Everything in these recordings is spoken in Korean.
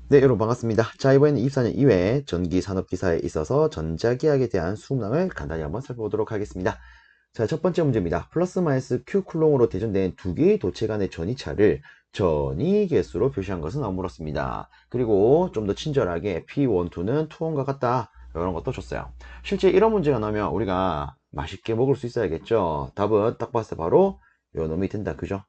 네, 여러분 반갑습니다. 자, 이번에는 24년 2회 전기산업기사에 있어서 전자기학에 대한 수능을 간단히 한번 살펴보도록 하겠습니다. 자, 첫 번째 문제입니다. 플러스 마이너스 Q 쿨롱으로 대전된 두 개의 도체 간의 전이차를 전이계수로 표시한 것은 물었습니다. 그리고 좀 더 친절하게 P12는 투혼과 같다. 이런 것도 줬어요. 실제 이런 문제가 나오면 우리가 맛있게 먹을 수 있어야겠죠. 답은 딱 봤을 때 바로 요 놈이 된다. 그죠?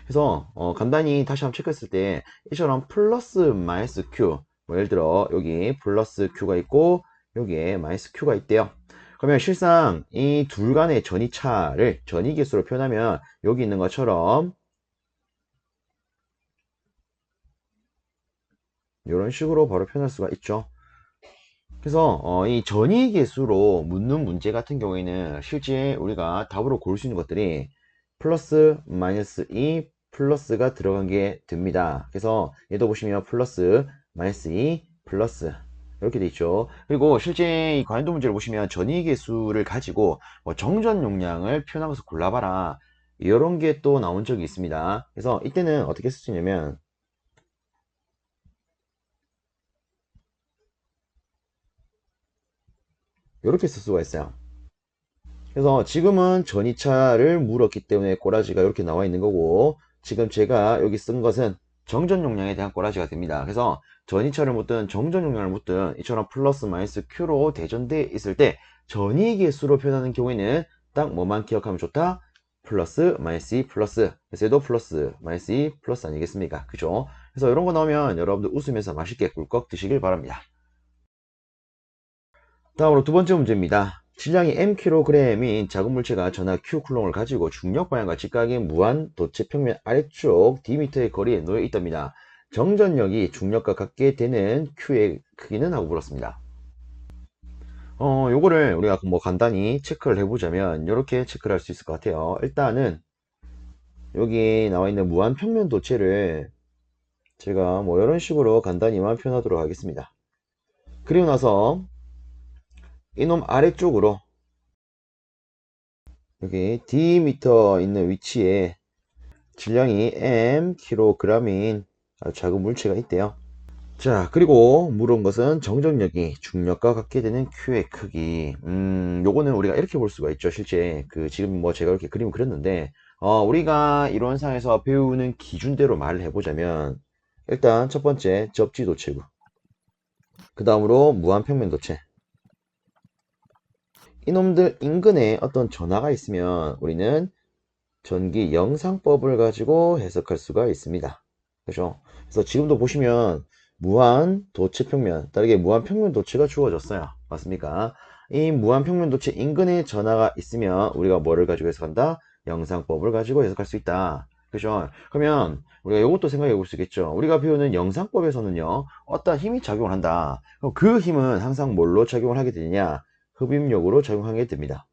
그래서 간단히 다시 한번 체크했을 때 이처럼 플러스 마이너스 q 뭐 예를 들어 여기 플러스 q가 있고 여기에 마이너스 q가 있대요. 그러면 실상 이 둘 간의 전이차를 전이계수로 표현하면 여기 있는 것처럼 이런 식으로 바로 표현할 수가 있죠. 그래서 이 전이계수로 묻는 문제 같은 경우에는 실제 우리가 답으로 고를 수 있는 것들이 플러스 마이너스 2 플러스가 들어간 게 됩니다. 그래서 얘도 보시면 플러스 마이너스 2 플러스 이렇게 돼 있죠. 그리고 실제 이 관련도 문제를 보시면 전이계수를 가지고 뭐 정전 용량을 표현한 것을 골라봐라 이런 게 또 나온 적이 있습니다. 그래서 이때는 어떻게 쓸 수 있냐면 이렇게 쓸 수가 있어요. 그래서 지금은 전이차를 물었기 때문에 꼬라지가 이렇게 나와 있는 거고, 지금 제가 여기 쓴 것은 정전 용량에 대한 꼬라지가 됩니다. 그래서 전이차를 묻든 정전 용량을 묻든 이처럼 플러스 마이너스 Q로 대전되어 있을 때 전이계수로 표현하는 경우에는 딱 뭐만 기억하면 좋다? 플러스 마이너스 2 플러스. 그래서 얘도 플러스 마이너스 2 플러스 아니겠습니까? 그죠? 그래서 이런 거 나오면 여러분들 웃으면서 맛있게 꿀꺽 드시길 바랍니다. 다음으로 두 번째 문제입니다. 질량이 mkg인 작은 물체가 전하 q쿨롱을 가지고 중력 방향과 직각인 무한 도체 평면 아래쪽 dm의 거리에 놓여 있답니다. 정전력이 중력과 같게 되는 q의 크기는 하고 물었습니다. 요거를 우리가 뭐 간단히 체크를 해보자면 이렇게 체크를 할 수 있을 것 같아요. 일단은 여기 나와 있는 무한 평면 도체를 제가 뭐 이런 식으로 간단히만 표현하도록 하겠습니다. 그리고 나서 이놈 아래쪽으로 여기 D미터 있는 위치에 질량이 M kg인 아주 작은 물체가 있대요. 자, 그리고 물은 것은 정전력이 중력과 같게 되는 Q의 크기. 요거는 우리가 이렇게 볼 수가 있죠. 실제 지금 뭐 제가 이렇게 그림을 그렸는데 우리가 이론상에서 배우는 기준대로 말을 해보자면 일단 첫 번째 접지도체고, 그 다음으로 무한평면도체. 이놈들 인근에 어떤 전하가 있으면 우리는 전기 영상법을 가지고 해석할 수가 있습니다. 그죠? 그래서 지금도 보시면 무한 도체 평면, 다르게 무한 평면 도체가 주어졌어요. 맞습니까? 이 무한 평면 도체 인근에 전하가 있으면 우리가 뭐를 가지고 해석한다? 영상법을 가지고 해석할 수 있다. 그죠? 그러면 우리가 이것도 생각해 볼 수 있겠죠. 우리가 배우는 영상법에서는요, 어떤 힘이 작용을 한다. 그럼 그 힘은 항상 뭘로 작용을 하게 되느냐? 흡입력으로 작용하게 됩니다.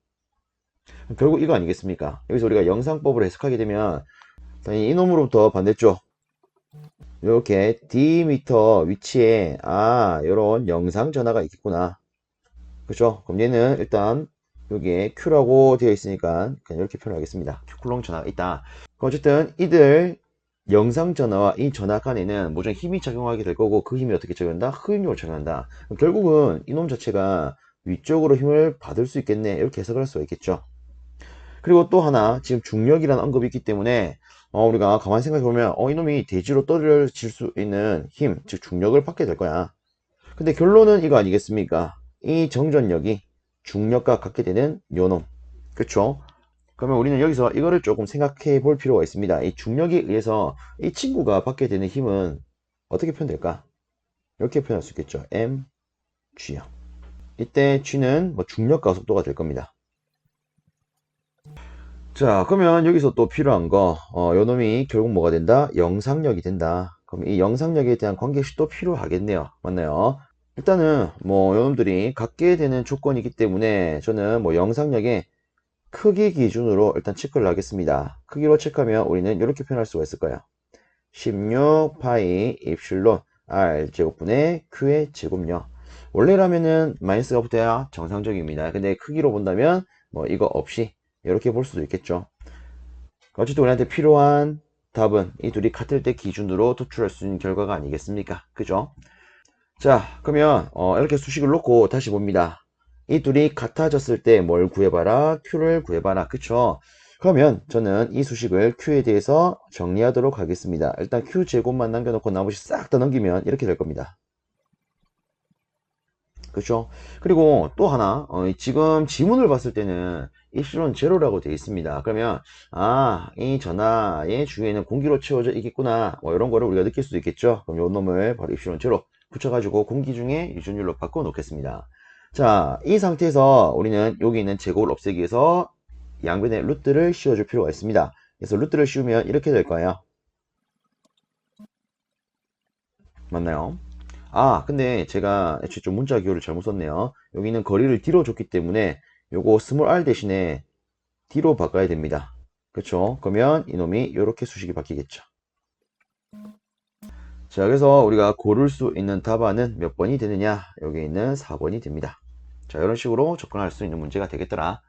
결국 이거 아니겠습니까? 여기서 우리가 영상법을 해석하게 되면 당연히 이놈으로부터 반대쪽 이렇게 D미터 위치에 이런 영상 전하가 있겠구나. 그죠? 그럼 얘는 일단 여기에 Q라고 되어 있으니까 그냥 이렇게 표현하겠습니다. Q쿨롱 전하가 있다. 어쨌든 이들 영상 전하와 이 전하 간에는 모든 힘이 작용하게 될 거고, 그 힘이 어떻게 작용한다? 흡입력을 작용한다. 결국은 이놈 자체가 위쪽으로 힘을 받을 수 있겠네, 이렇게 해석을 할 수가 있겠죠. 그리고 또 하나, 지금 중력이라는 언급이 있기 때문에 우리가 가만히 생각해 보면 이놈이 대지로 떨어질 수 있는 힘, 즉 중력을 받게 될 거야. 근데 결론은 이거 아니겠습니까? 이 정전력이 중력과 같게 되는 요놈. 그쵸? 그러면 우리는 여기서 이거를 조금 생각해 볼 필요가 있습니다. 이 중력에 의해서 이 친구가 받게 되는 힘은 어떻게 표현될까? 이렇게 표현할 수 있겠죠. mg요. 이때 g는 뭐 중력과 속도가 될 겁니다. 자, 그러면 여기서 또 필요한 거, 요 놈이 결국 뭐가 된다? 영상력이 된다. 그럼 이 영상력에 대한 관계식도 필요하겠네요. 맞나요? 일단은 뭐 요 놈들이 갖게 되는 조건이기 때문에 저는 뭐 영상력의 크기 기준으로 일단 체크를 하겠습니다. 크기로 체크하면 우리는 이렇게 표현할 수가 있을 거예요. 16 파이 입실론 r 제곱분의 q의 제곱요. 원래라면은 마이너스가 붙어야 정상적입니다. 근데 크기로 본다면 뭐 이거 없이 이렇게 볼 수도 있겠죠. 어쨌든 우리한테 필요한 답은 이 둘이 같을 때 기준으로 도출할 수 있는 결과가 아니겠습니까? 그죠? 자, 그러면 이렇게 수식을 놓고 다시 봅니다. 이 둘이 같아졌을 때 뭘 구해봐라? Q를 구해봐라. 그쵸? 그러면 저는 이 수식을 Q에 대해서 정리하도록 하겠습니다. 일단 Q 제곱만 남겨놓고 나머지 싹 다 넘기면 이렇게 될 겁니다. 그쵸? 그리고 또 하나, 지금 지문을 봤을 때는 입실론 제로라고 되어 있습니다. 그러면, 이 전하의 주위에는 공기로 채워져 있겠구나. 뭐 이런 거를 우리가 느낄 수도 있겠죠? 그럼 요 놈을 바로 입실론 제로 붙여가지고 공기 중에 유전율로 바꿔 놓겠습니다. 자, 이 상태에서 우리는 여기 있는 제곱을 없애기 위해서 양변에 루트를 씌워줄 필요가 있습니다. 그래서 루트를 씌우면 이렇게 될 거예요. 맞나요? 근데 제가 애초에 좀 문자 기호를 잘못 썼네요. 여기는 거리를 뒤로 줬기 때문에 요거 스몰 r 대신에 D로 바꿔야 됩니다. 그렇죠? 그러면 이놈이 이렇게 수식이 바뀌겠죠. 자, 그래서 우리가 고를 수 있는 답안은 몇 번이 되느냐? 여기 있는 4번이 됩니다. 자, 이런 식으로 접근할 수 있는 문제가 되겠더라.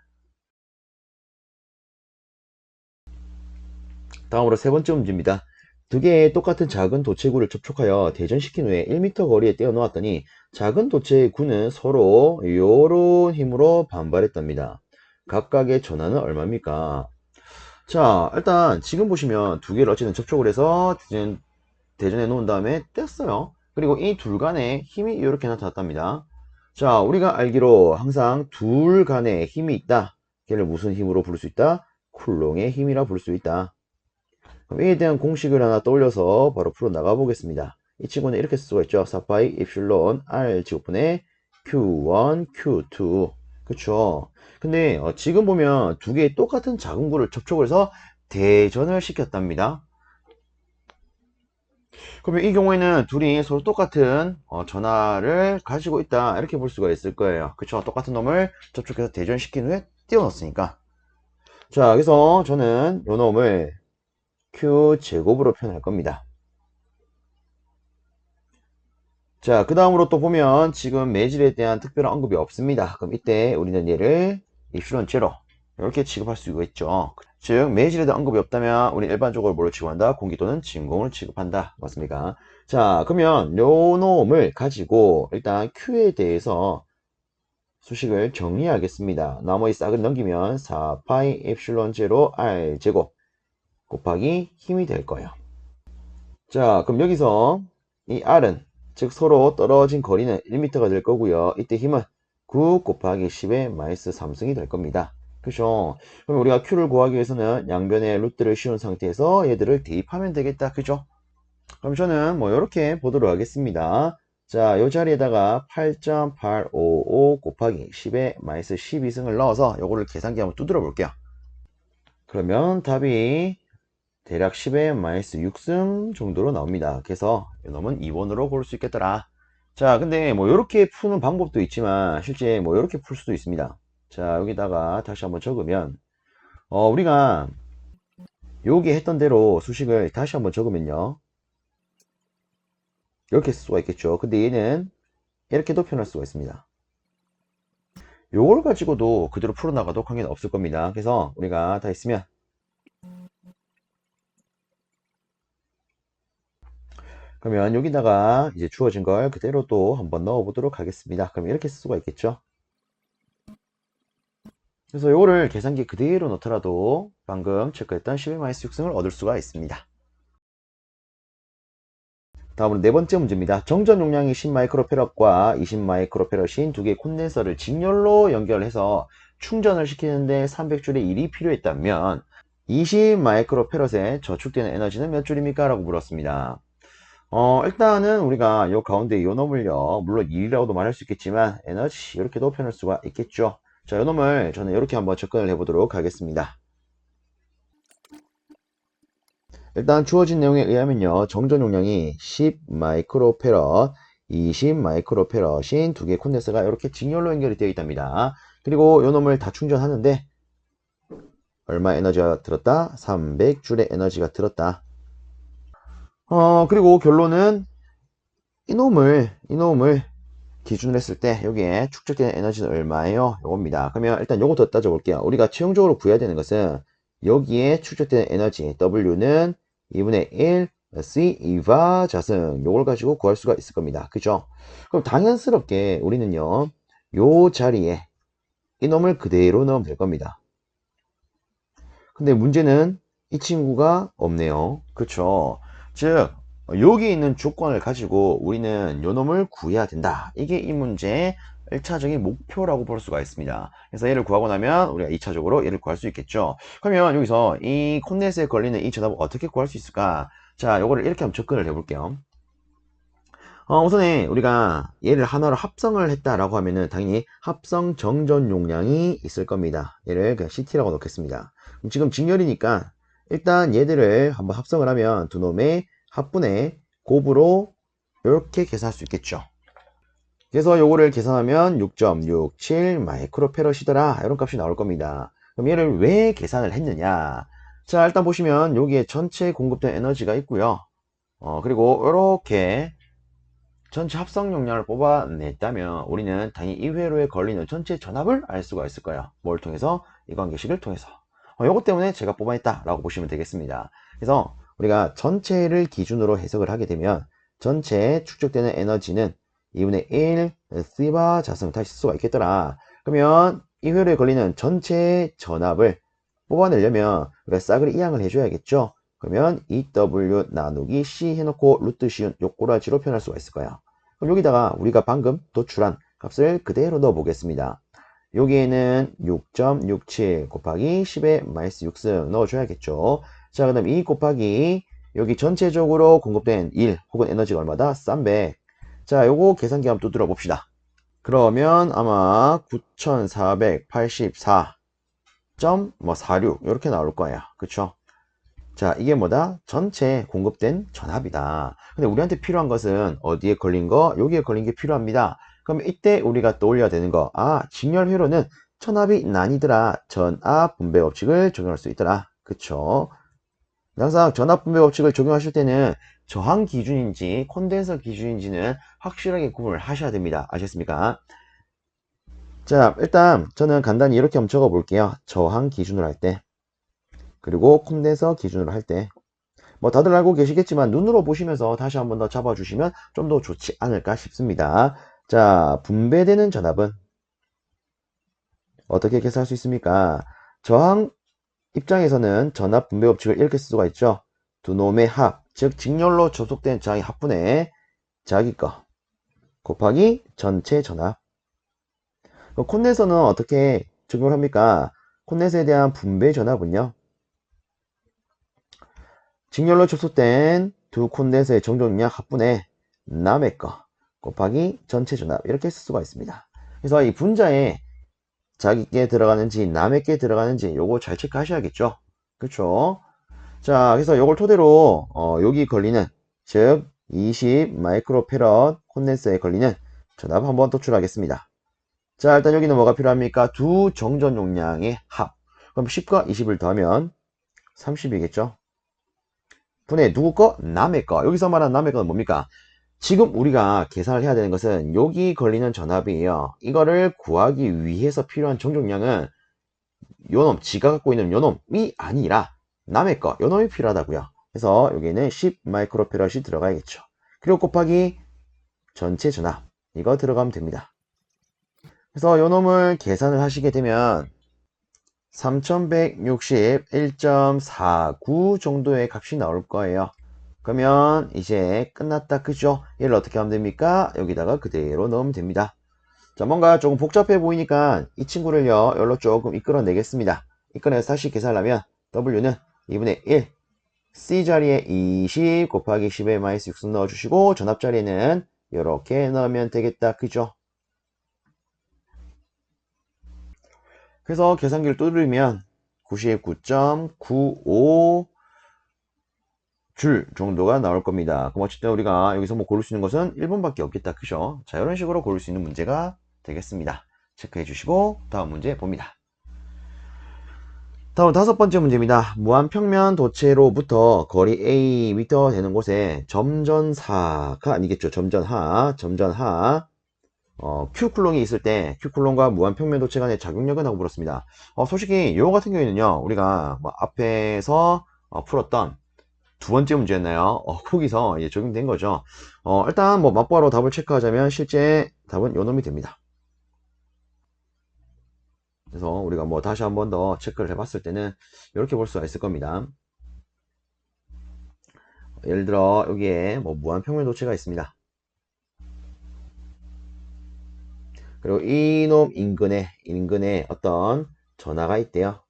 다음으로 세 번째 문제입니다. 두 개의 똑같은 작은 도체구를 접촉하여 대전시킨 후에 1m 거리에 떼어 놓았더니 작은 도체구는 서로 요런 힘으로 반발했답니다. 각각의 전하는 얼마입니까? 자, 일단 지금 보시면 두 개를 어쨌든 접촉을 해서 대전해 놓은 다음에 뗐어요. 그리고 이 둘 간의 힘이 이렇게 나타났답니다. 자, 우리가 알기로 항상 둘 간의 힘이 있다. 걔를 무슨 힘으로 부를 수 있다? 쿨롱의 힘이라 부를 수 있다. 그럼 이에 대한 공식을 하나 떠올려서 바로 풀어 나가 보겠습니다. 이 친구는 이렇게 쓸 수가 있죠. 4파이 입실론 R 제곱분의 Q1, Q2. 그쵸? 근데 지금 보면 두 개의 똑같은 작은 구를 접촉을 해서 대전을 시켰답니다. 그러면 이 경우에는 둘이 서로 똑같은 전하를 가지고 있다 이렇게 볼 수가 있을 거예요. 그쵸? 똑같은 놈을 접촉해서 대전시킨 후에 띄워넣었으니까. 자, 그래서 저는 요 놈을 Q 제곱으로 표현할 겁니다. 자, 그 다음으로 또 보면 지금 매질에 대한 특별한 언급이 없습니다. 그럼 이때 우리는 얘를 입실론 제로 이렇게 취급할 수 있죠. 즉 매질에 대한 언급이 없다면 우리 일반적으로 뭐를 취급한다? 공기 또는 진공을 취급한다. 맞습니까? 자, 그러면 요 놈을 가지고 일단 Q에 대해서 수식을 정리하겠습니다. 나머지 싹을 넘기면 4파이 엡실론 제로 R 제곱 곱하기 힘이 될 거예요. 자, 그럼 여기서 이 R은 즉 서로 떨어진 거리는 1m가 될 거고요. 이때 힘은 9 곱하기 10의 마이너스 3승이 될 겁니다. 그죠? 그럼 우리가 Q를 구하기 위해서는 양변에 루트를 씌운 상태에서 얘들을 대입하면 되겠다. 그죠? 그럼 저는 뭐 이렇게 보도록 하겠습니다. 자, 이 자리에다가 8.855 곱하기 10의 마이너스 12승을 넣어서 요거를 계산기 한번 두드려 볼게요. 그러면 답이 대략 10의 마이너스 6승 정도로 나옵니다. 그래서 이놈은 2번으로 고를 수 있겠더라. 자, 근데 뭐 이렇게 푸는 방법도 있지만 실제 뭐 이렇게 풀 수도 있습니다. 자, 여기다가 다시 한번 적으면 우리가 여기 했던 대로 수식을 다시 한번 적으면요. 이렇게 쓸 수가 있겠죠. 근데 얘는 이렇게도 표현할 수가 있습니다. 요걸 가지고도 그대로 풀어나가도 관계는 없을 겁니다. 그래서 우리가 다 했으면 그러면 여기다가 이제 주어진 걸 그대로 또 한번 넣어 보도록 하겠습니다. 그럼 이렇게 쓸 수가 있겠죠. 그래서 요거를 계산기 그대로 넣더라도 방금 체크했던 12-6승을 얻을 수가 있습니다. 다음으로 네 번째 문제입니다. 정전 용량이 10마이크로페럿과 20마이크로페럿인 두 개의 콘덴서를 직렬로 연결해서 충전을 시키는데 300줄의 일이 필요했다면 20마이크로페럿에 저축되는 에너지는 몇 줄입니까? 라고 물었습니다. 일단은 우리가 요 가운데 요 놈을요, 물론 1이라고도 말할 수 있겠지만 에너지 이렇게도 표현할 수가 있겠죠. 자, 요 놈을 저는 이렇게 한번 접근을 해보도록 하겠습니다. 일단 주어진 내용에 의하면요, 정전 용량이 10 마이크로페럿, 20 마이크로페럿인 두 개의 콘덴서가 이렇게 직렬로 연결이 되어 있답니다. 그리고 요 놈을 다 충전하는데 얼마 에너지가 들었다? 300줄의 에너지가 들었다. 그리고 결론은 이놈을 기준으로 했을 때 여기에 축적되는 에너지는 얼마예요? 요겁니다. 그러면 일단 요거부터 따져볼게요. 우리가 최종적으로 구해야 되는 것은 여기에 축적되는 에너지 W는 2분의 1 C 이바 자승 요걸 가지고 구할 수가 있을 겁니다. 그죠? 그럼 당연스럽게 우리는요 요 자리에 이놈을 그대로 넣으면 될 겁니다. 근데 문제는 이 친구가 없네요. 그쵸? 즉 여기 있는 조건을 가지고 우리는 요 놈을 구해야 된다. 이게 이 문제의 1차적인 목표라고 볼 수가 있습니다. 그래서 얘를 구하고 나면 우리가 2차적으로 얘를 구할 수 있겠죠. 그러면 여기서 이 콘덴서에 걸리는 이 전압을 어떻게 구할 수 있을까? 자, 요거를 이렇게 한번 접근을 해볼게요. 우선에 우리가 얘를 하나로 합성을 했다라고 하면은 당연히 합성 정전 용량이 있을 겁니다. 얘를 그냥 CT라고 넣겠습니다. 그럼 지금 직렬이니까 일단 얘들을 한번 합성을 하면 두 놈의 합분의 곱으로 이렇게 계산할 수 있겠죠. 그래서 요거를 계산하면 6.67 마이크로페럿이더라 이런 값이 나올 겁니다. 그럼 얘를 왜 계산을 했느냐? 자, 일단 보시면 여기에 전체 공급된 에너지가 있고요. 그리고 이렇게 전체 합성 용량을 뽑아냈다면 우리는 당연히 이 회로에 걸리는 전체 전압을 알 수가 있을 거예요. 뭘 통해서? 이 관계식을 통해서. 요것 때문에 제가 뽑아냈다 라고 보시면 되겠습니다. 그래서 우리가 전체를 기준으로 해석을 하게 되면 전체에 축적되는 에너지는 2분의 1 C바 자승 다시 쓸 수가 있겠더라. 그러면 이 회로에 걸리는 전체 전압을 뽑아내려면 우리가 싸그리 이항을 해줘야겠죠. 그러면 EW 나누기 C 해놓고 루트 씌운 요 꼬라지로 표현할 수가 있을 거예요. 그럼 여기다가 우리가 방금 도출한 값을 그대로 넣어 보겠습니다. 여기에는 6.67 곱하기 10의 마이너스 6승 넣어줘야겠죠. 자, 그 다음 2 곱하기 여기 전체적으로 공급된 1 혹은 에너지가 얼마다? 300. 자, 요거 계산기 한번 두드려 봅시다. 그러면 아마 9484.46 이렇게 나올 거예요. 그쵸? 자, 이게 뭐다? 전체 공급된 전압이다. 근데 우리한테 필요한 것은 어디에 걸린 거? 여기에 걸린 게 필요합니다. 그럼 이때 우리가 떠올려야 되는 거, 직렬 회로는 전압이 나뉘더라. 전압 분배 법칙을 적용할 수 있더라. 그쵸? 항상 전압 분배 법칙을 적용하실 때는 저항 기준인지 콘덴서 기준인지는 확실하게 구분을 하셔야 됩니다. 아셨습니까? 자, 일단 저는 간단히 이렇게 한번 적어 볼게요. 저항 기준으로 할 때, 그리고 콘덴서 기준으로 할 때, 뭐 다들 알고 계시겠지만 눈으로 보시면서 다시 한번 더 잡아주시면 좀 더 좋지 않을까 싶습니다. 자, 분배되는 전압은 어떻게 계산할 수 있습니까? 저항 입장에서는 전압 분배 법칙을 이렇게 쓸 수가 있죠. 두 놈의 합, 즉 직렬로 접속된 저항의 합분의 자기 거 곱하기 전체 전압. 콘덴서는 어떻게 적용을 합니까? 콘덴서에 대한 분배 전압은요, 직렬로 접속된 두 콘덴서의 정전용량 합분의 남의 거 곱하기 전체 전압 이렇게 쓸 수가 있습니다. 그래서 이 분자에 자기께 들어가는지 남에게 들어가는지 요거 잘 체크하셔야겠죠. 그쵸? 자, 그래서 요걸 토대로 여기 걸리는 즉 20 마이크로페럿 콘덴서에 걸리는 전압 한번 도출하겠습니다. 자, 일단 여기는 뭐가 필요합니까? 두 정전 용량의 합. 그럼 10과 20을 더하면 30이겠죠? 분의 누구 거? 남의 거. 여기서 말하는 남의 거는 뭡니까? 지금 우리가 계산을 해야 되는 것은 여기 걸리는 전압이에요. 이거를 구하기 위해서 필요한 정전량은 요놈, 지가 갖고 있는 요놈이 아니라 남의 거, 요놈이 필요하다고요. 그래서 여기는 10 마이크로페럿이 들어가야겠죠. 그리고 곱하기 전체 전압, 이거 들어가면 됩니다. 그래서 요놈을 계산을 하시게 되면 3161.49 정도의 값이 나올 거예요. 그러면 이제 끝났다, 그죠? 얘를 어떻게 하면 됩니까? 여기다가 그대로 넣으면 됩니다. 자, 뭔가 조금 복잡해 보이니까 이 친구를요, 여기로 조금 이끌어내겠습니다. 이끌어내서 다시 계산하면 W는 2분의 1 C 자리에 20 곱하기 10의 마이너스 6승 넣어주시고 전압 자리에는 이렇게 넣으면 되겠다, 그죠? 그래서 계산기를 두드리면 99.95 줄 정도가 나올 겁니다. 그럼 어쨌든 우리가 여기서 뭐 고를 수 있는 것은 1번밖에 없겠다, 그죠? 자, 이런 식으로 고를 수 있는 문제가 되겠습니다. 체크해 주시고 다음 문제 봅니다. 다음 5번째 문제입니다. 무한평면 도체로부터 거리 A 미터 되는 곳에 점전사가 아니겠죠. 점전하 Q쿨롱이 있을 때 Q쿨롱과 무한평면 도체 간의 작용력은 하고 물었습니다. 솔직히 이거 같은 경우에는요, 우리가 뭐 앞에서 풀었던 두 번째 문제였나요? 거기서 이제 적용된 거죠. 일단 뭐 맞바로 답을 체크하자면 실제 답은 요 놈이 됩니다. 그래서 우리가 뭐 다시 한 번 더 체크를 해봤을 때는 이렇게 볼 수가 있을 겁니다. 예를 들어 여기에 뭐 무한평면 도체가 있습니다. 그리고 이놈 인근에 어떤 전하가 있대요.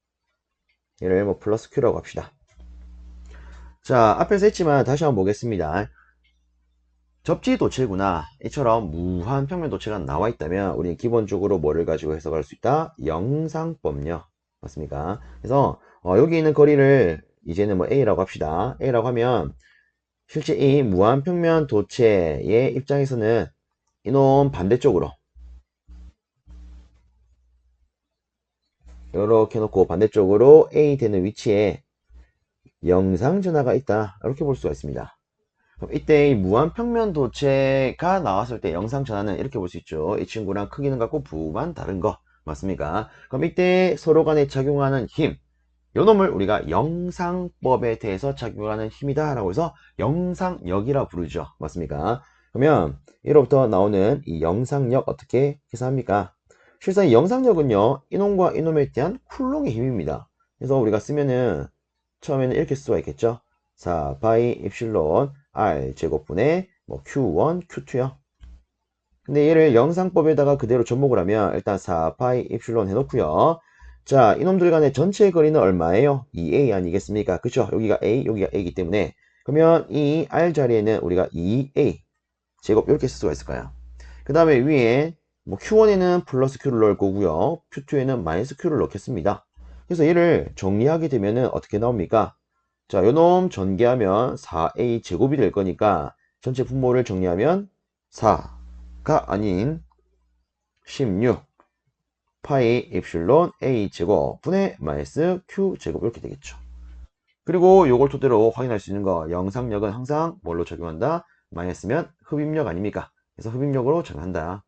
얘를 뭐 플러스 Q라고 합시다. 자, 앞에서 했지만 다시 한번 보겠습니다. 접지 도체구나. 이처럼 무한 평면 도체가 나와 있다면 우리는 기본적으로 뭐를 가지고 해석할 수 있다? 영상법요. 맞습니까? 그래서 여기 있는 거리를 이제는 뭐 A라고 합시다. A라고 하면 실제 이 무한 평면 도체의 입장에서는 이놈 반대쪽으로 이렇게 놓고 반대쪽으로 A 되는 위치에 영상 전하가 있다. 이렇게 볼 수가 있습니다. 그럼 이때 이 무한평면 도체가 나왔을 때 영상 전하는 이렇게 볼 수 있죠. 이 친구랑 크기는 같고 부만 다른 거. 맞습니까? 그럼 이때 서로 간에 작용하는 힘, 요 놈을 우리가 영상법에 대해서 작용하는 힘이다 라고 해서 영상력이라 부르죠. 맞습니까? 그러면 이로부터 나오는 이 영상력 어떻게 계산합니까? 실상 이 영상력은요, 이놈과 이놈에 대한 쿨롱의 힘입니다. 그래서 우리가 쓰면은 처음에는 이렇게 쓸 수가 있겠죠. 4 바이 입실론 R 제곱분의 뭐 Q1, Q2요. 근데 얘를 영상법에다가 그대로 접목을 하면 일단 4 파이 입실론 해놓고요. 자, 이놈들 간의 전체 거리는 얼마예요? 2A 아니겠습니까? 그쵸? 여기가 A, 여기가 A이기 때문에 그러면 이 R 자리에는 우리가 2A 제곱 이렇게 쓸 수가 있을까요? 그 다음에 위에 뭐 Q1에는 플러스 Q를 넣을 거고요. Q2에는 마이너스 Q를 넣겠습니다. 그래서 얘를 정리하게 되면은 어떻게 나옵니까? 자, 요놈 전개하면 4A 제곱이 될 거니까 전체 분모를 정리하면 4가 아닌 16 파이 입실론 A 제곱 분의 마이너스 Q 제곱 이렇게 되겠죠. 그리고 요걸 토대로 확인할 수 있는 거 영상력은 항상 뭘로 적용한다? 마이너스면 흡입력 아닙니까? 그래서 흡입력으로 적용한다.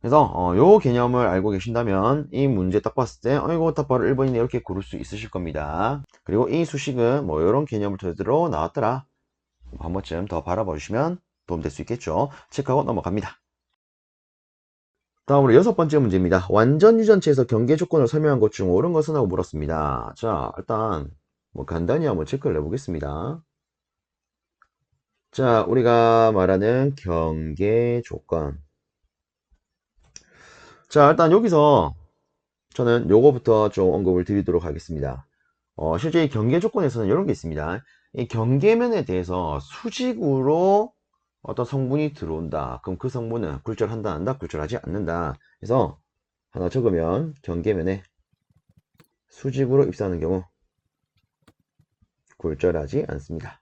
그래서 요 개념을 알고 계신다면 이 문제 딱 봤을 때 이거 딱 바로 1번이네 이렇게 고를 수 있으실 겁니다. 그리고 이 수식은 뭐 이런 개념을 토대로 나왔더라. 한 번쯤 더 바라봐 주시면 도움될 수 있겠죠. 체크하고 넘어갑니다. 다음으로 여섯 번째 문제입니다. 완전 유전체에서 경계 조건을 설명한 것 중 옳은 것은 하고 물었습니다. 자, 일단 뭐 간단히 한번 체크를 해보겠습니다. 자, 우리가 말하는 경계 조건. 자, 일단 여기서 저는 요거부터 좀 언급을 드리도록 하겠습니다. 실제 이 경계 조건에서는 이런 게 있습니다. 이 경계면에 대해서 수직으로 어떤 성분이 들어온다. 그럼 그 성분은 굴절한다, 한다, 굴절하지 않는다. 그래서 하나 적으면 경계면에 수직으로 입사하는 경우 굴절하지 않습니다.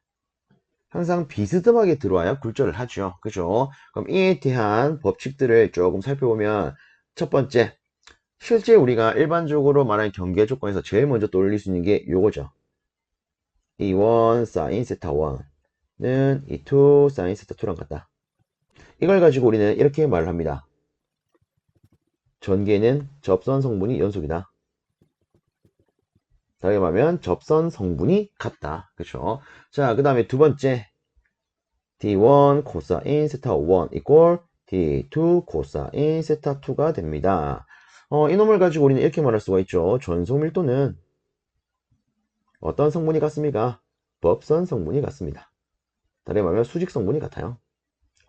항상 비스듬하게 들어와야 굴절을 하죠. 그죠? 그럼 이에 대한 법칙들을 조금 살펴보면 첫 번째, 실제 우리가 일반적으로 말하는 경계 조건에서 제일 먼저 떠올릴 수 있는 게 요거죠. E1 sin 세타 1는 E2 sin 세타 2랑 같다. 이걸 가지고 우리는 이렇게 말을 합니다. 전개는 접선 성분이 연속이다. 다르게 말하면 접선 성분이 같다. 그렇죠? 자, 그 다음에 두 번째 D1 코사인 세타 1 이꼴 D2 코사인 세타 2가 됩니다. 이놈을 가지고 우리는 이렇게 말할 수가 있죠. 전속 밀도는 어떤 성분이 같습니까? 법선 성분이 같습니다. 다르게 말하면 수직 성분이 같아요.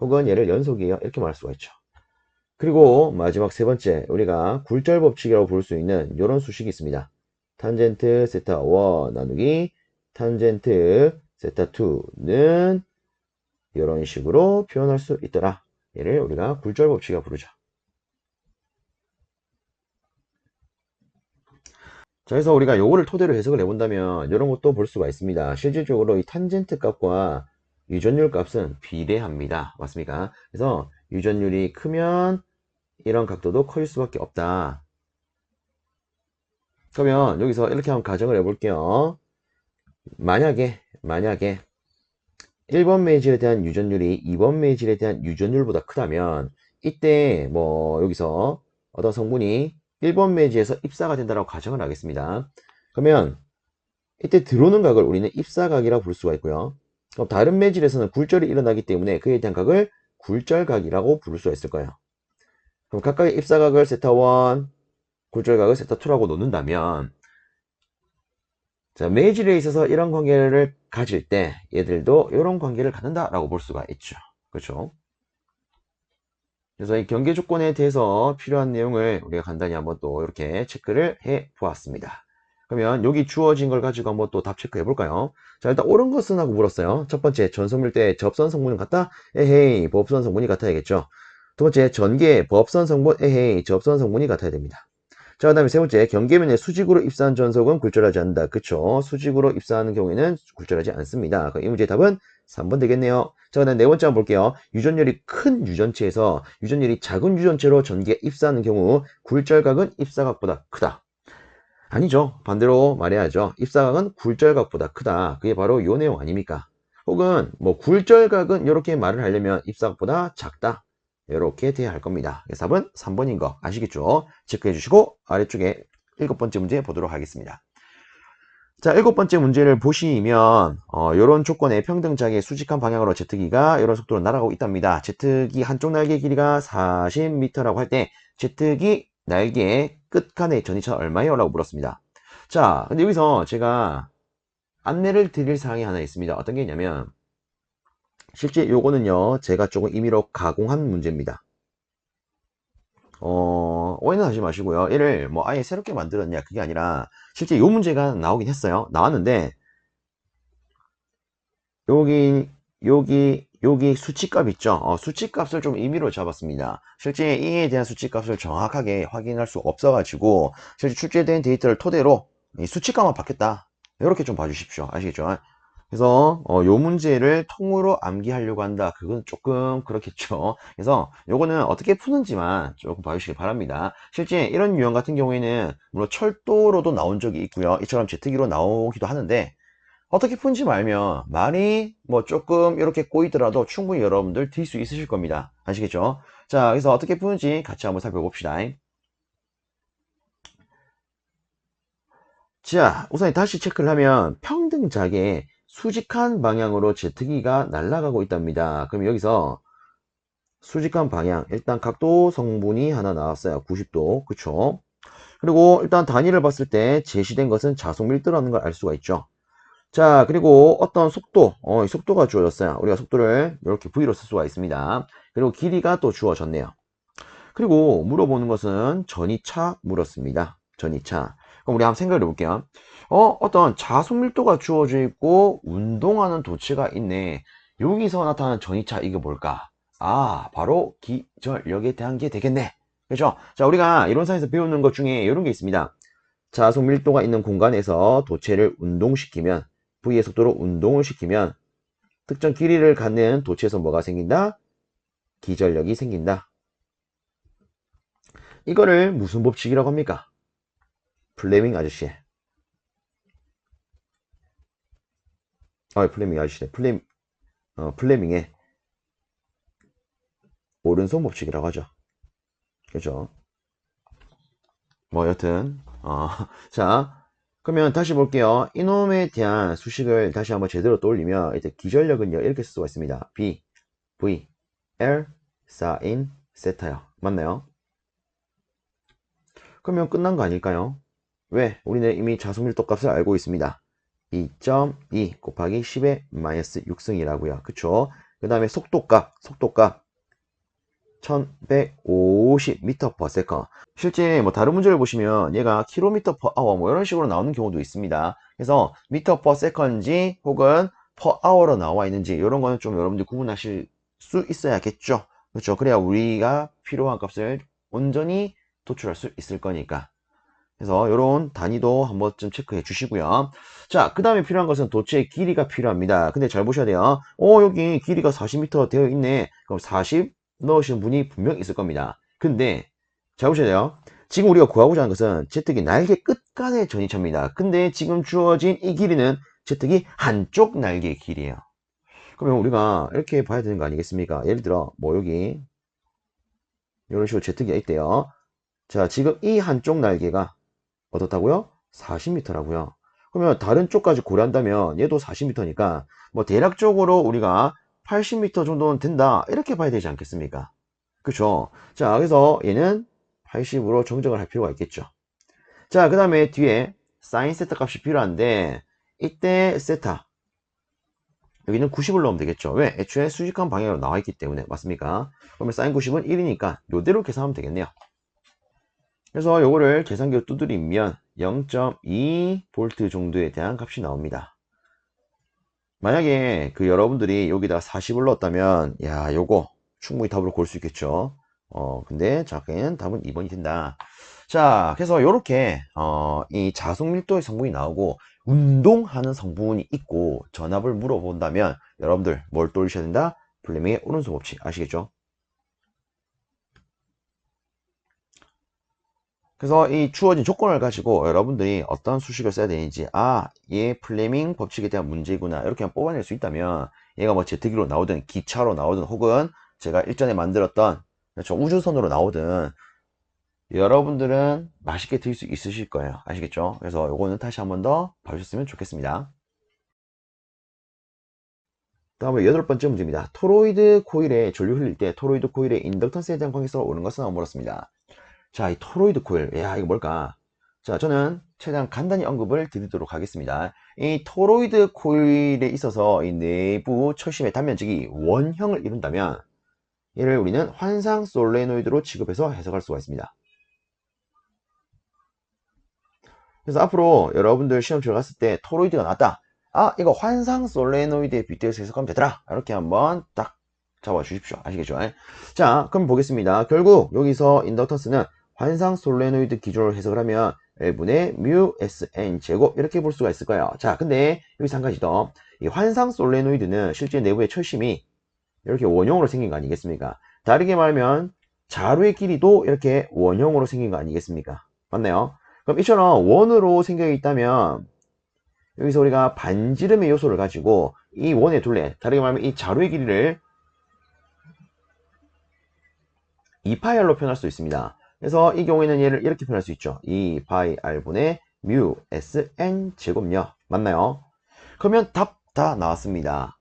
혹은 얘를 연속이에요. 이렇게 말할 수가 있죠. 그리고 마지막 세 번째, 우리가 굴절 법칙이라고 볼 수 있는 이런 수식이 있습니다. 탄젠트 세타 1 나누기 탄젠트 세타 2는 이런 식으로 표현할 수 있더라. 얘를 우리가 굴절 법칙이라고 부르죠. 자, 그래서 우리가 요거를 토대로 해석을 해본다면 이런 것도 볼 수가 있습니다. 실질적으로 이 탄젠트 값과 유전율 값은 비례합니다. 맞습니까? 그래서 유전율이 크면 이런 각도도 커질 수밖에 없다. 그러면 여기서 이렇게 한번 가정을 해볼게요. 만약에 1번 매질에 대한 유전율이 2번 매질에 대한 유전율보다 크다면 이때 뭐 여기서 어떤 성분이 1번 매질에서 입사가 된다고 가정을 하겠습니다. 그러면 이때 들어오는 각을 우리는 입사각이라고 부를 수가 있고요. 그럼 다른 매질에서는 굴절이 일어나기 때문에 그에 대한 각을 굴절각이라고 부를 수가 있을 거예요. 그럼 각각의 입사각을 세타 1, 굴절각을 세타 2라고 놓는다면, 자, 매질에 있어서 이런 관계를 가질 때 얘들도 이런 관계를 갖는다라고 볼 수가 있죠. 그렇죠? 그래서 이 경계 조건에 대해서 필요한 내용을 우리가 간단히 한번 또 이렇게 체크를 해 보았습니다. 그러면 여기 주어진 걸 가지고 한번 또 답 체크해 볼까요? 자, 일단 옳은 것은 하고 물었어요. 첫 번째, 전성밀 때 접선 성분은 같다? 에헤이, 법선 성분이 같아야겠죠. 두 번째, 전개, 법선 성분, 에헤이, 접선 성분이 같아야 됩니다. 자, 그 다음에 세 번째, 경계면에 수직으로 입사한 전속은 굴절하지 않는다. 그쵸? 수직으로 입사하는 경우에는 굴절하지 않습니다. 그럼 이 문제의 답은 3번 되겠네요. 자, 그 다음 네 번째 한번 볼게요. 유전열이 큰 유전체에서 유전열이 작은 유전체로 전기에 입사하는 경우 굴절각은 입사각보다 크다. 아니죠. 반대로 말해야죠. 입사각은 굴절각보다 크다. 그게 바로 요 내용 아닙니까? 혹은 뭐 굴절각은 이렇게 말을 하려면 입사각보다 작다. 이렇게 돼야 할 겁니다. 그래서 답은 3번인 거 아시겠죠? 체크해 주시고 아래쪽에 7번째 문제 보도록 하겠습니다. 자, 7번째 문제를 보시면 이런 조건의 평등작의 수직한 방향으로 제트기가 이런 속도로 날아가고 있답니다. 제트기 한쪽 날개 길이가 40m라고 할 때 제트기 날개의 끝간의 전이차는 얼마예요? 라고 물었습니다. 자, 근데 여기서 제가 안내를 드릴 사항이 하나 있습니다. 어떤 게 있냐면 실제 요거는요 제가 조금 임의로 가공한 문제입니다. 오해는 하지 마시고요. 얘를 뭐 아예 새롭게 만들었냐 그게 아니라 실제 요 문제가 나오긴 했어요. 나왔는데 여기 수치값 있죠? 수치값을 좀 임의로 잡았습니다. 실제 이에 대한 수치값을 정확하게 확인할 수 없어가지고 실제 출제된 데이터를 토대로 이 수치값만 받겠다. 이렇게 좀 봐주십시오. 아시겠죠? 그래서 요 문제를 통으로 암기하려고 한다. 그건 조금 그렇겠죠. 그래서 요거는 어떻게 푸는지만 조금 봐주시기 바랍니다. 실제 이런 유형 같은 경우에는 물론 철도로도 나온 적이 있고요. 이처럼 제트기로 나오기도 하는데 어떻게 푸는지 알면 말이 뭐 조금 이렇게 꼬이더라도 충분히 여러분들 들 수 있으실 겁니다. 아시겠죠? 자, 그래서 어떻게 푸는지 같이 한번 살펴봅시다. 자, 우선 다시 체크를 하면 평등작에 수직한 방향으로 제트기가 날아가고 있답니다. 그럼 여기서 수직한 방향, 일단 각도 성분이 하나 나왔어요. 90도. 그쵸? 그리고 일단 단위를 봤을 때 제시된 것은 자속 밀도라는 걸 알 수가 있죠. 자, 그리고 어떤 속도, 속도가 주어졌어요. 우리가 속도를 이렇게 V로 쓸 수가 있습니다. 그리고 길이가 또 주어졌네요. 그리고 물어보는 것은 전이차 물었습니다. 전이차. 그럼 우리 한번 생각을 해볼게요. 어떤 자속 밀도가 주어져 있고 운동하는 도체가 있네. 여기서 나타나는 전이차 이게 뭘까? 아, 바로 기전력에 대한 게 되겠네. 그렇죠? 자, 우리가 이론상에서 배우는 것 중에 이런 게 있습니다. 자속 밀도가 있는 공간에서 도체를 운동시키면 V의 속도로 운동을 시키면 특정 길이를 갖는 도체에서 뭐가 생긴다? 기전력이 생긴다. 이거를 무슨 법칙이라고 합니까? 플레밍 아저씨. 플레밍 아저씨네. 플레밍의 오른손 법칙이라고 하죠. 그죠? 뭐, 여튼, 자, 그러면 다시 볼게요. 이놈에 대한 수식을 다시 한번 제대로 떠올리면, 이제 기전력은요, 이렇게 쓸 수가 있습니다. B, V, L, 사인, 세타요. 맞나요? 그러면 끝난 거 아닐까요? 왜? 우리는 이미 자속밀도 값을 알고 있습니다. 2.2 곱하기 10의 마이너스 6승이라고요. 그쵸? 그 다음에 속도값 1150m/s. 실제 뭐 다른 문제를 보시면 얘가 km/h 뭐 이런 식으로 나오는 경우도 있습니다. 그래서 m/s인지 혹은 per hour로 나와 있는지 이런 거는 좀 여러분들 구분하실 수 있어야겠죠. 그렇죠? 그래야 우리가 필요한 값을 온전히 도출할 수 있을 거니까. 그래서 이런 단위도 한 번쯤 체크해 주시고요. 자, 그 다음에 필요한 것은 도체의 길이가 필요합니다. 근데 잘 보셔야 돼요. 여기 길이가 40m 되어 있네. 그럼 40 넣으신 분이 분명 있을 겁니다. 근데 잘 보셔야 돼요. 지금 우리가 구하고자 하는 것은 제트기 날개 끝간의 전이차입니다. 근데 지금 주어진 이 길이는 제트기 한쪽 날개의 길이에요. 그러면 우리가 이렇게 봐야 되는 거 아니겠습니까? 예를 들어 뭐 여기 이런 식으로 제트기가 있대요. 자, 지금 이 한쪽 날개가 어떻다고요? 40m라고요. 그러면 다른 쪽까지 고려한다면 얘도 40m니까 뭐 대략적으로 우리가 80m 정도는 된다 이렇게 봐야 되지 않겠습니까? 그쵸? 자, 그래서 얘는 80으로 정정을 할 필요가 있겠죠. 자, 그 다음에 뒤에 사인 세타 값이 필요한데 이때 세타 여기는 90을 넣으면 되겠죠. 왜? 애초에 수직한 방향으로 나와 있기 때문에. 맞습니까? 그러면 사인 90은 1이니까 이대로 계산하면 되겠네요. 그래서 요거를 계산기로 두드리면 0.2V 정도에 대한 값이 나옵니다. 만약에 그 여러분들이 여기다 40을 넣었다면 야 요거 충분히 답으로 고를 수 있겠죠. 근데 정확히는 답은 2번이 된다. 자, 그래서 요렇게 이 자속 밀도의 성분이 나오고 운동하는 성분이 있고 전압을 물어본다면 여러분들 뭘 떠올리셔야 된다? 플레밍의 오른손 법칙 아시겠죠? 그래서 이 주어진 조건을 가지고 여러분들이 어떤 수식을 써야 되는지 얘 플레밍 법칙에 대한 문제구나 이렇게 뽑아낼 수 있다면 얘가 뭐 제트기로 나오든 기차로 나오든 혹은 제가 일전에 만들었던 그렇죠 우주선으로 나오든 여러분들은 맛있게 드실 수 있으실 거예요. 아시겠죠? 그래서 요거는 다시 한번 더 봐주셨으면 좋겠습니다. 다음에 8번째 문제입니다. 토로이드 코일에 전류 흘릴 때 토로이드 코일의 인덕턴스에 대한 관계성을 옳은 것은 물었습니다. 자, 이 토로이드 코일. 야, 이거 뭘까? 자, 저는 최대한 간단히 언급을 드리도록 하겠습니다. 이 토로이드 코일에 있어서 이 내부 철심의 단면적이 원형을 이룬다면 얘를 우리는 환상 솔레노이드로 취급해서 해석할 수가 있습니다. 그래서 앞으로 여러분들 시험치를 갔을 때 토로이드가 나왔다. 이거 환상 솔레노이드에 빗대어서 해석하면 되더라. 이렇게 한번 딱 잡아 주십시오. 아시겠죠? 자, 그럼 보겠습니다. 결국 여기서 인덕턴스는 환상 솔레노이드 기준으로 해석을 하면 L분의 뮤 Sn 제곱 이렇게 볼 수가 있을 거예요. 자, 근데 여기서 한 가지 더. 이 환상 솔레노이드는 실제 내부의 철심이 이렇게 원형으로 생긴 거 아니겠습니까? 다르게 말하면 자루의 길이도 이렇게 원형으로 생긴 거 아니겠습니까? 맞나요? 그럼 이처럼 원으로 생겨 있다면 여기서 우리가 반지름의 요소를 가지고 이 원의 둘레, 다르게 말하면 이 자루의 길이를 2파이r로 표현할 수 있습니다. 그래서 이 경우에는 얘를 이렇게 표현할 수 있죠. 2파이r분의 뮤 sn 제곱요. 맞나요? 그러면 답 다 나왔습니다.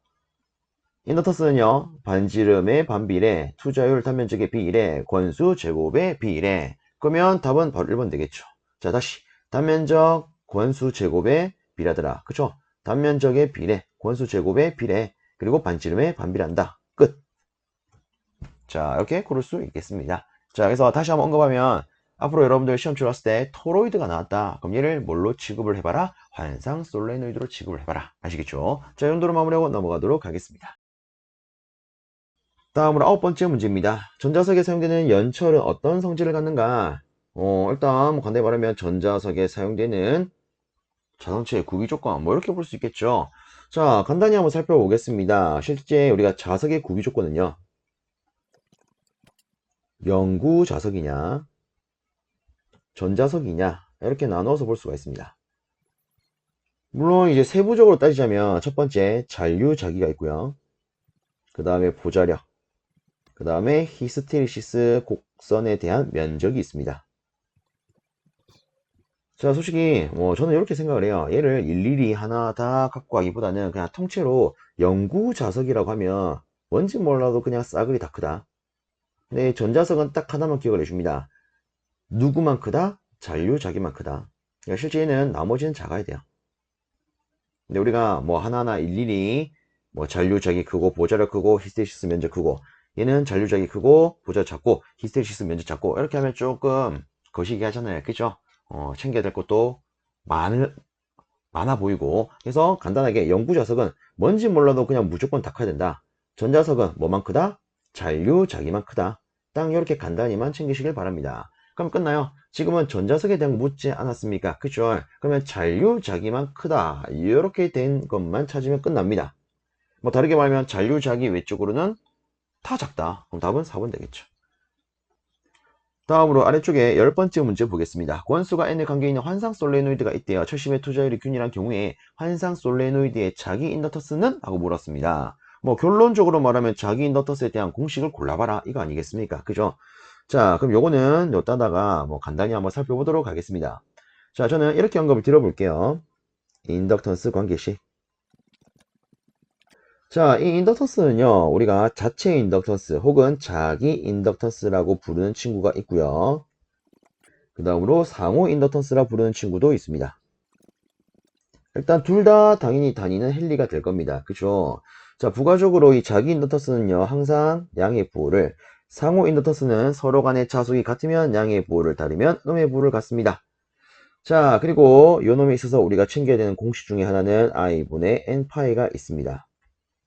인덕턴스는요 반지름의 반비례, 투자율 단면적의 비례, 권수 제곱의 비례. 그러면 답은 바로 1번 되겠죠. 자, 다시 단면적 권수 제곱의 비례하더라. 그쵸? 단면적의 비례, 권수 제곱의 비례, 그리고 반지름의 반비례한다. 끝. 자, 이렇게 고를 수 있겠습니다. 자, 그래서 다시 한번 언급하면 앞으로 여러분들 시험 치렀을 때 토로이드가 나왔다. 그럼 얘를 뭘로 취급을 해봐라? 환상 솔레노이드로 취급을 해봐라. 아시겠죠? 자, 이 정도로 마무리하고 넘어가도록 하겠습니다. 다음으로 9번째 문제입니다. 전자석에 사용되는 연철은 어떤 성질을 갖는가? 일단 간단히 말하면 전자석에 사용되는 자동차의 구기 조건 뭐 이렇게 볼 수 있겠죠. 자, 간단히 한번 살펴보겠습니다. 실제 우리가 자석의 구기 조건은요. 영구 자석이냐 전자석이냐 이렇게 나누어서 볼 수가 있습니다. 물론 이제 세부적으로 따지자면 첫 번째 잔류자기가 있고요. 그 다음에 보자력, 그 다음에 히스테리시스 곡선에 대한 면적이 있습니다. 자, 솔직히 뭐 저는 이렇게 생각을 해요. 얘를 일일이 하나 다 갖고 가기보다는 그냥 통째로 영구 자석이라고 하면 뭔지 몰라도 그냥 싸그리 다 크다. 근데 전자석은 딱 하나만 기억을 해줍니다. 누구만 크다? 잔류자기만 크다. 그러니까 실제 얘는 나머지는 작아야 돼요. 근데 우리가 뭐 하나하나 일일이 뭐 잔류자기 크고 보자력 크고 히스테리시스 면적 크고 얘는 잔류자기 크고 보자력 작고 히스테리시스 면적 작고 이렇게 하면 조금 거시기 하잖아요. 그죠? 챙겨야 될 것도 많아 보이고. 그래서 간단하게 영구자석은 뭔지 몰라도 그냥 무조건 다 커야 된다. 전자석은 뭐만 크다? 잔류자기만 크다. 딱 이렇게 간단히만 챙기시길 바랍니다. 그럼 끝나요. 지금은 전자석에 대한 거 묻지 않았습니까? 그쵸? 그러면 잔류자기만 크다. 이렇게 된 것만 찾으면 끝납니다. 뭐 다르게 말하면 잔류자기 외쪽으로는 다 작다. 그럼 답은 4번 되겠죠. 다음으로 아래쪽에 10번째 문제 보겠습니다. 권수가 n에 관계있는 환상 솔레노이드가 있대요. 철심의 투자율이 균일한 경우에 환상 솔레노이드의 자기 인덕터스는? 하고 물었습니다. 뭐 결론적으로 말하면 자기 인덕터스에 대한 공식을 골라봐라 이거 아니겠습니까? 그죠? 자, 그럼 요거는 요따다가 뭐 간단히 한번 살펴보도록 하겠습니다. 자, 저는 이렇게 언급을 드려볼게요. 인덕턴스 관계식. 자, 이 인덕턴스는요, 우리가 자체 인덕턴스 혹은 자기 인덕턴스라고 부르는 친구가 있고요. 그 다음으로 상호 인덕턴스라 부르는 친구도 있습니다. 일단 둘 다 당연히 단위는 헨리가 될 겁니다. 그죠? 자, 부가적으로 이 자기 인덕턴스는요, 항상 양의 부호를, 상호 인덕턴스는 서로 간의 자속이 같으면 양의 부호를 다르면 음의 부호를 갖습니다. 자, 그리고 요 놈에 있어서 우리가 챙겨야 되는 공식 중에 하나는 i분의 n파이가 있습니다.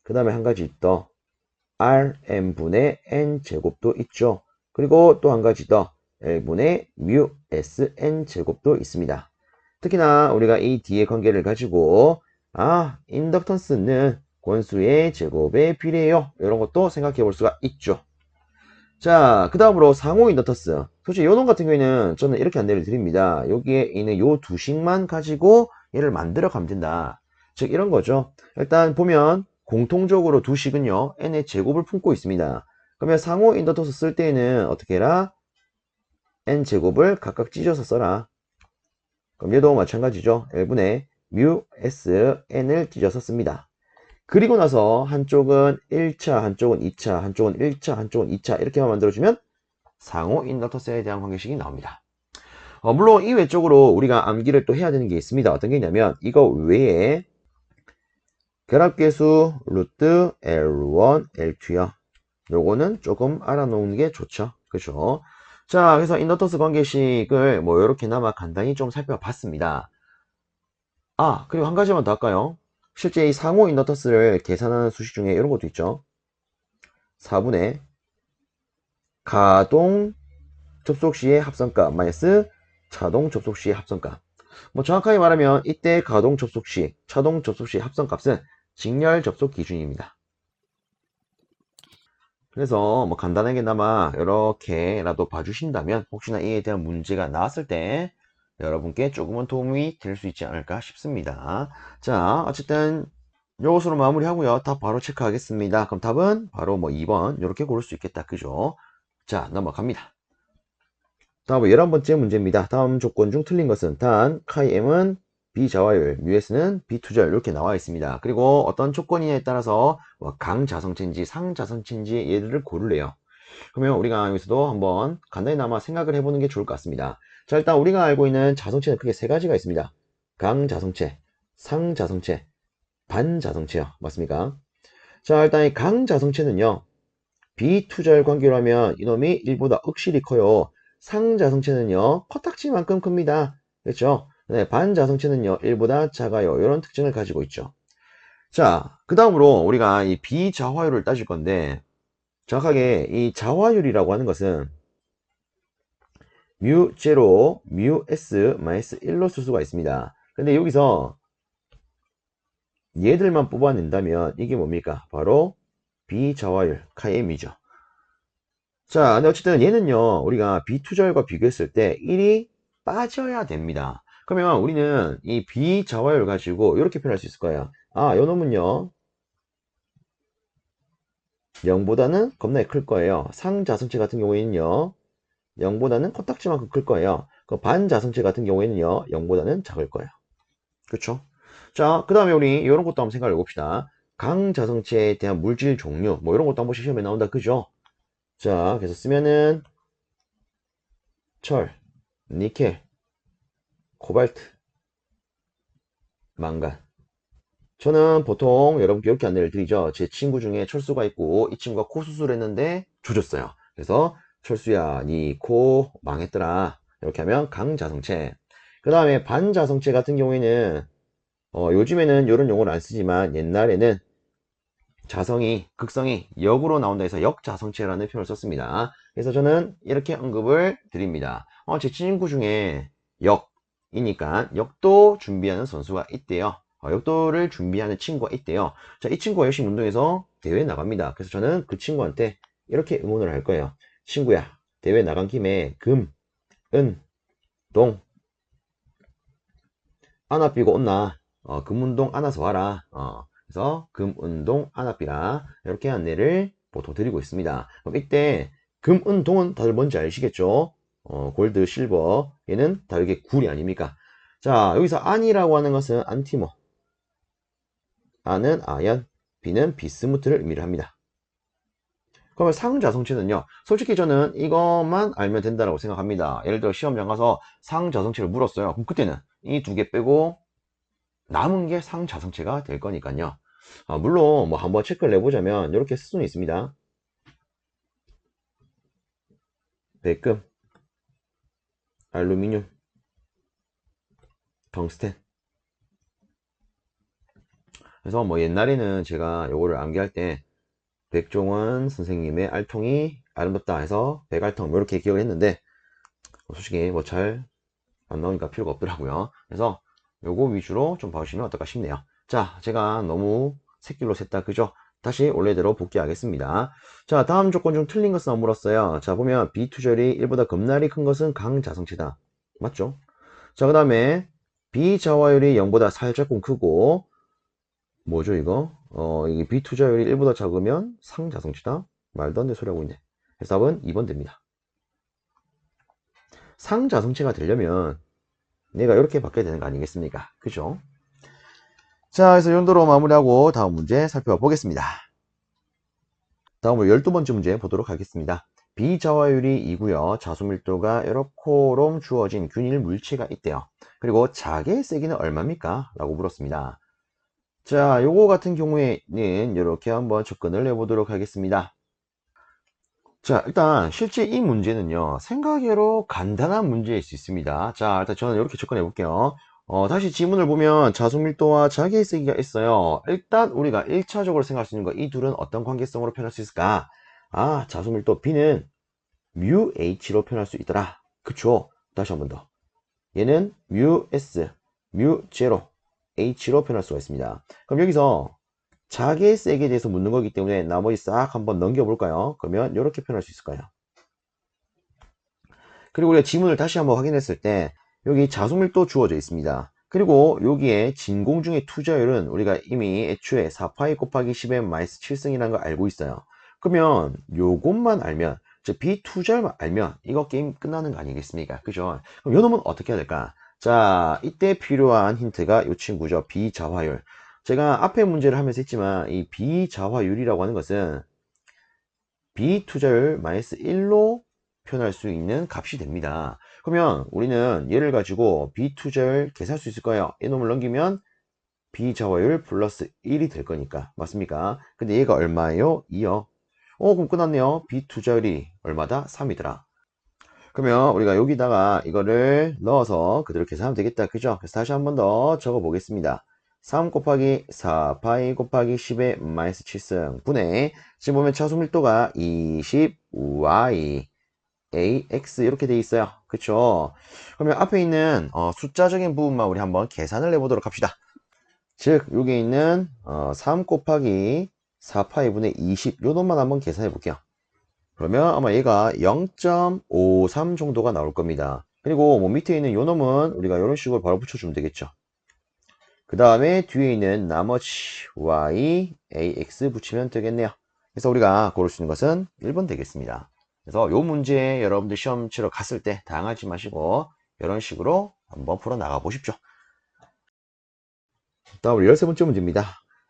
그 다음에 한 가지 더 rm분의 n제곱도 있죠. 그리고 또 한 가지 더 l분의 뮤 sn제곱도 있습니다. 특히나 우리가 이 뒤의 관계를 가지고 인덕턴스는 권수의 제곱에 비례해요. 이런 것도 생각해 볼 수가 있죠. 자, 그 다음으로 상호 인덕턴스. 솔직히 요놈 같은 경우에는 저는 이렇게 안내를 드립니다. 여기에 있는 요 두 식만 가지고 얘를 만들어 가면 된다. 즉 이런 거죠. 일단 보면 공통적으로 두 식은요 n의 제곱을 품고 있습니다. 그러면 상호 인덕턴스 쓸 때에는 어떻게 해라? n 제곱을 각각 찢어서 써라. 그럼 얘도 마찬가지죠. L분의 뮤 S N을 찢어서 씁니다. 그리고 나서 한쪽은 1차, 한쪽은 2차, 한쪽은 1차, 한쪽은 2차 이렇게만 만들어주면 상호 인덕턴스에 대한 관계식이 나옵니다. 물론 이 외적으로 우리가 암기를 또 해야 되는 게 있습니다. 어떤 게 있냐면 이거 외에 결합계수 루트 L1, L2요. 요거는 조금 알아놓는 게 좋죠. 그죠? 자, 그래서 인덕턴스 관계식을 뭐 이렇게나마 간단히 좀 살펴봤습니다. 그리고 한 가지만 더 할까요? 실제 이 상호 인덕턴스를 계산하는 수식 중에 이런 것도 있죠. 4분의 가동 접속 시의 합성값 마이너스 자동 접속 시의 합성값. 뭐 정확하게 말하면 이때 가동 접속 시, 자동 접속 시의 합성값은 직렬 접속 기준입니다. 그래서 뭐 간단하게나마 이렇게라도 봐주신다면 혹시나 이에 대한 문제가 나왔을 때 여러분께 조금은 도움이 될 수 있지 않을까 싶습니다. 자, 어쨌든 요것으로 마무리하고요. 답 바로 체크하겠습니다. 그럼 답은 바로 뭐 2번 이렇게 고를 수 있겠다. 그죠? 자, 넘어갑니다. 다음은 11번째 문제입니다. 다음 조건 중 틀린 것은 단 카이 M은 비자화율, 뮤S는 비투절 이렇게 나와 있습니다. 그리고 어떤 조건이냐에 따라서 뭐 강자성체인지 상자성체인지 얘들을 고르래요. 그러면 우리가 여기서도 한번 간단히나마 생각을 해보는 게 좋을 것 같습니다. 자, 일단 우리가 알고 있는 자성체는 크게 세 가지가 있습니다. 강자성체, 상자성체, 반자성체요. 맞습니까? 자, 일단 이 강자성체는요. 비투절 관계로 하면 이놈이 1보다 억실히 커요. 상자성체는요. 코딱지만큼 큽니다. 그렇죠? 네, 반자성체는요. 1보다 작아요. 이런 특징을 가지고 있죠. 자, 그 다음으로 우리가 이 비자화율을 따질 건데 정확하게 이 자화율이라고 하는 것은 뮤0, 뮤s, 마이너스 1로 쓸 수가 있습니다. 근데 여기서 얘들만 뽑아낸다면 이게 뭡니까? 바로 비자화율, 카이엠이죠. 자, 근데 어쨌든 얘는요, 우리가 비투절과 비교했을 때 1이 빠져야 됩니다. 그러면 우리는 이 비자화율 가지고 이렇게 표현할 수 있을 거예요. 요 놈은요, 0보다는 겁나게 클 거예요. 상자성체 같은 경우에는요, 0보다는 코딱지만큼 클 거예요. 그 반자성체 같은 경우에는요, 0보다는 작을 거예요. 그렇죠? 자, 그 다음에 우리 이런 것도 한번 생각해 봅시다. 강자성체에 대한 물질 종류, 뭐 이런 것도 한 번씩 시험에 나온다. 그죠? 자, 그래서 쓰면은 철, 니켈, 코발트, 망간. 저는 보통 여러분께 이렇게 안내를 드리죠. 제 친구 중에 철수가 있고 이 친구가 코 수술을 했는데 조졌어요. 그래서 철수야, 니 코 망했더라. 이렇게 하면 강자성체. 그 다음에 반자성체 같은 경우에는 요즘에는 이런 용어를 안 쓰지만 옛날에는 자성이, 극성이 역으로 나온다 해서 역자성체라는 표현을 썼습니다. 그래서 저는 이렇게 언급을 드립니다. 제 친구 중에 역이니까 역도 준비하는 선수가 있대요. 역도를 준비하는 친구가 있대요. 자, 이 친구가 열심히 운동해서 대회에 나갑니다. 그래서 저는 그 친구한테 이렇게 응원을 할 거예요. 친구야, 대회 나간 김에 금, 은, 동, 안아 삐고 온나. 금운동 안아서 와라. 그래서 금운동 안아삐라 이렇게 안내를 보통 드리고 있습니다. 그럼 이때 금운동은 다들 뭔지 아시겠죠? 골드, 실버 얘는 다르게 굴이 아닙니까? 자, 여기서 안이라고 하는 것은 안티모, A는 아연, B는 비스무트를 의미를 합니다. 그러면 상자성체는요, 솔직히 저는 이것만 알면 된다고 생각합니다. 예를 들어 시험장 가서 상자성체를 물었어요. 그럼 그때는 이 두 개 빼고 남은 게 상자성체가 될 거니까요. 물론 뭐 한번 체크를 내보자면 이렇게 쓸 수는 있습니다. 백금, 알루미늄, 텅스텐. 그래서 뭐 옛날에는 제가 요거를 암기할 때 백종원 선생님의 알통이 아름답다 해서 백알통 뭐 이렇게 기억을 했는데 솔직히 뭐 잘 안 나오니까 필요가 없더라고요. 그래서 요거 위주로 좀 봐주시면 어떨까 싶네요. 자, 제가 너무 새길로 샜다 그죠? 다시 원래대로 복귀하겠습니다. 자, 다음 조건 중 틀린 것은 안 물었어요. 자, 보면 비투절이 1보다 겁나리 큰 것은 강자성체다. 맞죠? 자, 그 다음에 비자화율이 0보다 살짝쿵 크고 뭐죠 이거? 이게 비투자율이 1보다 작으면 상자성체다? 말도 안 되는 소리 하고 있네. 그래서 답은 2번 됩니다. 상자성체가 되려면 내가 이렇게 바뀌어야 되는 거 아니겠습니까? 그죠? 자, 그래서 이 정도로 마무리하고 다음 문제 살펴보겠습니다. 다음으로 12번째 문제 보도록 하겠습니다. 비자화율이 2고요. 자수밀도가 이렇게롬 주어진 균일 물체가 있대요. 그리고 자개의 세기는 얼마입니까? 라고 물었습니다. 자, 요거 같은 경우에는 이렇게 한번 접근을 해보도록 하겠습니다. 자, 일단 실제 이 문제는요, 생각외로 간단한 문제일 수 있습니다. 자, 일단 저는 이렇게 접근해 볼게요. 다시 지문을 보면 자수밀도와 자기의 세기가 있어요. 일단 우리가 1차적으로 생각할 수 있는 거, 이 둘은 어떤 관계성으로 표현할 수 있을까? 자수밀도 B는 mu H로 표현할 수 있더라. 그쵸? 다시 한 번 더. 얘는 mu S, mu 제로 H로 표현할 수가 있습니다. 그럼 여기서 자기의 세기에 대해서 묻는 거기 때문에 나머지 싹 한번 넘겨볼까요? 그러면 이렇게 표현할 수 있을 거예요. 그리고 우리가 지문을 다시 한번 확인했을 때 여기 자수밀도 주어져 있습니다. 그리고 여기에 진공 중의 투자율은 우리가 이미 애초에 4파이 곱하기 10의 마이너스 7승이라는 걸 알고 있어요. 그러면 요것만 알면, 즉 비투자율만 알면 이거 게임 끝나는 거 아니겠습니까? 그죠? 그럼 요 놈은 어떻게 해야 될까? 자, 이때 필요한 힌트가 요 친구죠. 비자화율. 제가 앞에 문제를 하면서 했지만 이 비자화율이라고 하는 것은 비투자율 마이너스 1로 표현할 수 있는 값이 됩니다. 그러면 우리는 얘를 가지고 비투자율 계산할 수 있을 거예요. 이놈을 넘기면 비자화율 플러스 1이 될 거니까. 맞습니까? 근데 얘가 얼마예요? 2요. 그럼 끝났네요. 비투자율이 얼마다? 3이더라. 그러면 우리가 여기다가 이거를 넣어서 그대로 계산하면 되겠다. 그죠? 그래서 다시 한 번 더 적어 보겠습니다. 3 곱하기 4파이 곱하기 10의 마이너스 7승 분의, 지금 보면 차수밀도가 20y ax 이렇게 돼 있어요. 그쵸? 그러면 앞에 있는 숫자적인 부분만 우리 한번 계산을 해보도록 합시다. 즉 여기 있는 3 곱하기 4파이 분의 20 요 놈만 한번 계산해 볼게요. 그러면 아마 얘가 0.53 정도가 나올 겁니다. 그리고 뭐 밑에 있는 요 놈은 우리가 이런 식으로 바로 붙여주면 되겠죠. 그 다음에 뒤에 있는 나머지 y, ax 붙이면 되겠네요. 그래서 우리가 고를 수 있는 것은 1번 되겠습니다. 그래서 요 문제 여러분들 시험 치러 갔을 때 당하지 마시고 이런 식으로 한번 풀어 나가 보십시오. 다음으로 13번째 문제입니다.